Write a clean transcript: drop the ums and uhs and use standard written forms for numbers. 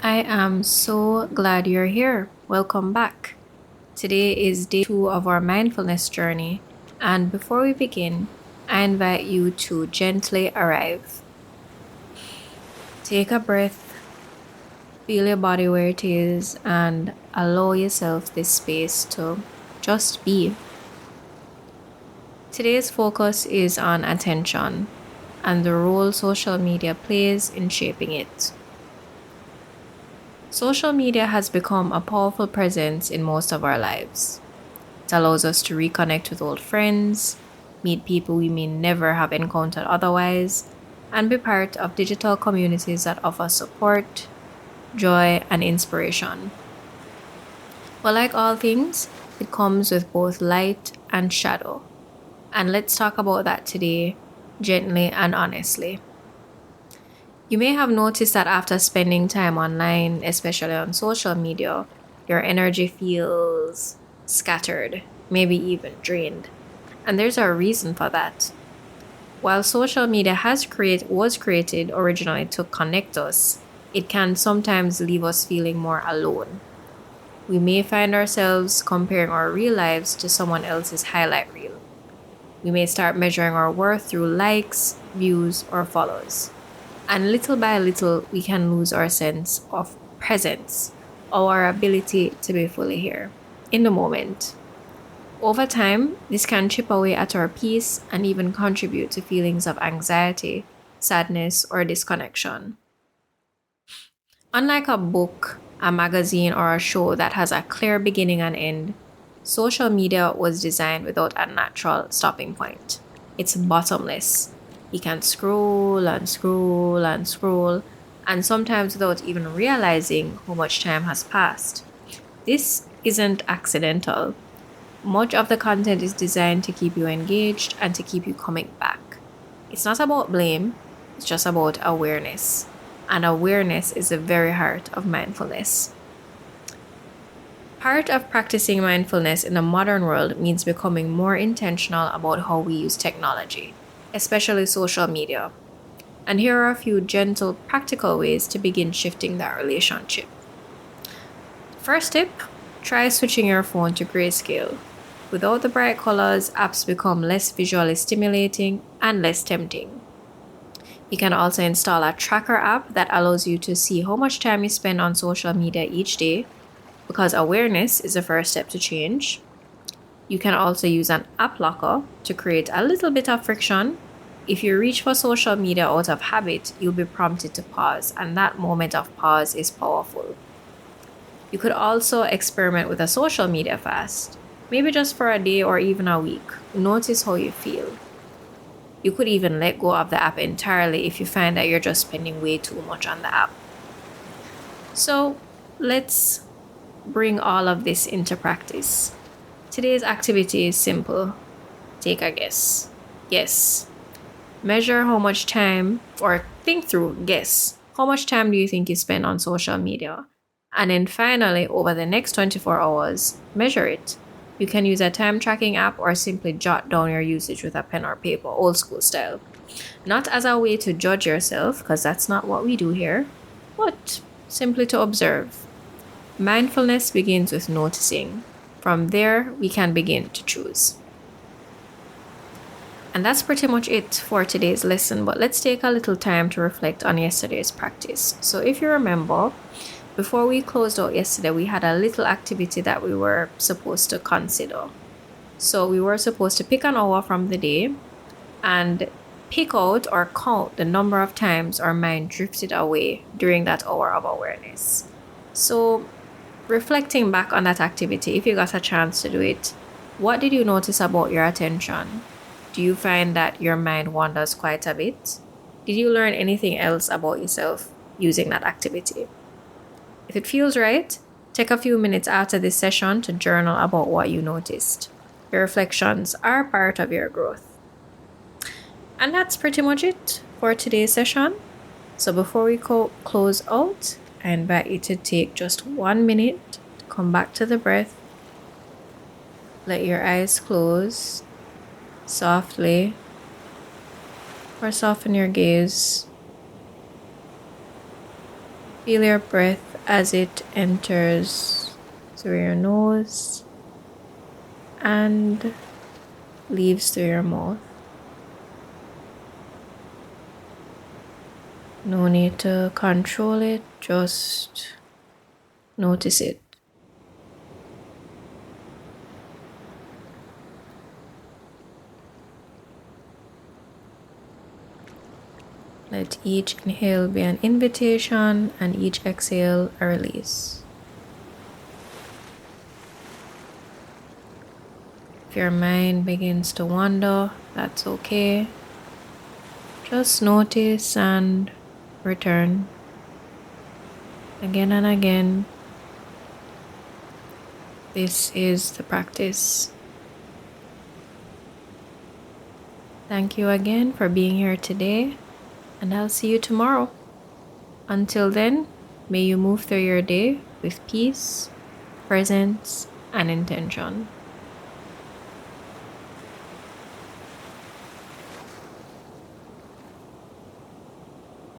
I am so glad you're here. Welcome back. Today is day 2 of our mindfulness journey, and before we begin, I invite you to gently arrive. Take a breath, feel your body where it is, and allow yourself this space to just be. Today's focus is on attention and the role social media plays in shaping it. Social media has become a powerful presence in most of our lives. It allows us to reconnect with old friends, meet people we may never have encountered otherwise, and be part of digital communities that offer support, joy, and inspiration. But like all things, it comes with both light and shadow. And let's talk about that today, gently and honestly. You may have noticed that after spending time online, especially on social media, your energy feels scattered, maybe even drained. And there's a reason for that. While social media was created originally to connect us, it can sometimes leave us feeling more alone. We may find ourselves comparing our real lives to someone else's highlight reel. We may start measuring our worth through likes, views, or follows. And little by little, we can lose our sense of presence or our ability to be fully here in the moment. Over time, this can chip away at our peace and even contribute to feelings of anxiety, sadness, or disconnection. Unlike a book, a magazine, or a show that has a clear beginning and end, social media was designed without a natural stopping point. It's bottomless. You can scroll and scroll and scroll, and sometimes without even realizing how much time has passed. This isn't accidental. Much of the content is designed to keep you engaged and to keep you coming back. It's not about blame, it's just about awareness. And awareness is the very heart of mindfulness. Part of practicing mindfulness in the modern world means becoming more intentional about how we use technology, especially social media. And here are a few gentle, practical ways to begin shifting that relationship. First tip, try switching your phone to grayscale. Without the bright colors, apps become less visually stimulating and less tempting. You can also install a tracker app that allows you to see how much time you spend on social media each day, because awareness is the first step to change. You can also use an app locker to create a little bit of friction. If you reach for social media out of habit, you'll be prompted to pause, and that moment of pause is powerful. You could also experiment with a social media fast, maybe just for a day or even a week. Notice how you feel. You could even let go of the app entirely if you find that you're just spending way too much on the app. So let's bring all of this into practice. Today's activity is simple. Take a guess. Guess. Measure how much time, or think through, guess. How much time do you think you spend on social media? And then finally, over the next 24 hours, measure it. You can use a time tracking app or simply jot down your usage with a pen or paper, old school style. Not as a way to judge yourself, because that's not what we do here, but simply to observe. Mindfulness begins with noticing. From there, we can begin to choose. And that's pretty much it for today's lesson, but let's take a little time to reflect on yesterday's practice. So if you remember, before we closed out yesterday, we had a little activity that we were supposed to consider. So we were supposed to pick an hour from the day and pick out or count the number of times our mind drifted away during that hour of awareness. So reflecting back on that activity, if you got a chance to do it, what did you notice about your attention? Do you find that your mind wanders quite a bit? Did you learn anything else about yourself using that activity? If it feels right, take a few minutes after this session to journal about what you noticed. Your reflections are part of your growth. And that's pretty much it for today's session. So before we close out, I invite you to take just 1 minute to come back to the breath. Let your eyes close softly, or soften your gaze. Feel your breath as it enters through your nose and leaves through your mouth. No need to control it, just notice it. Let each inhale be an invitation and each exhale a release. If your mind begins to wander, that's okay. Just notice and return again and again. This is the practice. Thank you again for being here today, and I'll see you tomorrow. Until then, may you move through your day with peace, presence, and intention.